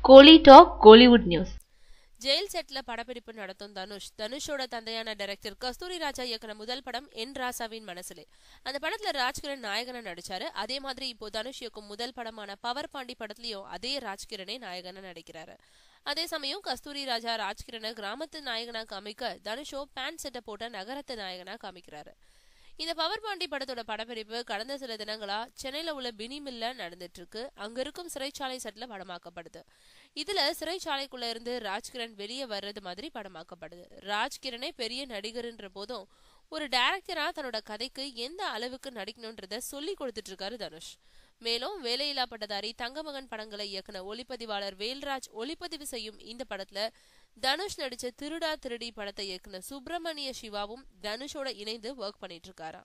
கோலி talk Kollywood news. Jail செட்ல படப்பிடிப்பு நடத்தும் தனுஷோட தந்தையான டைரக்டர் கஸ்தூரி ராஜா இயக்குன முதல் படம் என் ராசாவின் மனசுலே. அந்த படத்துல ராஜ்கிரண் நாயகனா நடிச்சாரு. அதே மாதிரி இப்போ தனுஷ் இயக்கும் முதல் படமான பவர் பாண்டி படத்துலயும் அதே ராஜ்கிரணே நாயகனா நடிக்கிறாரு. அதே சமயம் கஸ்தூரி ராஜா ராஜ்கிரண கிராமத்து நாயகனா காமிக்க தனுஷோ பேண்ட் செட்டை போட்ட நகரத்து நாயகனா காமிக்கிறாரு. இந்த பவர் பாண்டி படத்தோட படப்பிடிப்பு கடந்த சில தினங்களா சென்னையில உள்ள பினி மில்ல நடந்துட்டு இருக்கு. அங்க இருக்கும் சிறைச்சாலை செட்ல படமாக்கப்படுது. இதுல சிறைச்சாலைக்குள்ள இருந்து ராஜ்கிரண் வெளியே வர்றது மாதிரி படமாக்கப்படுது. ராஜ்கிரணே பெரிய நடிகர்ன்ற போதும் ஒரு டைரக்டரா தன்னோட கதைக்கு எந்த அளவுக்கு நடிக்கணும்ன்றத சொல்லி கொடுத்துட்டு இருக்காரு தனுஷ். மேலும் வேலையில்லா பட்டதாரி, தங்கமகன் படங்களை இயக்குன ஒளிப்பதிவாளர் வேல்ராஜ் ஒளிப்பதிவு செய்யும் இந்த படத்துல தனுஷ் நடிச்ச திருடா திருடி படத்தை இயக்குன சுப்பிரமணிய சிவாவும் தனுஷோட இணைந்து ஒர்க் பண்ணிட்டு இருக்காரா.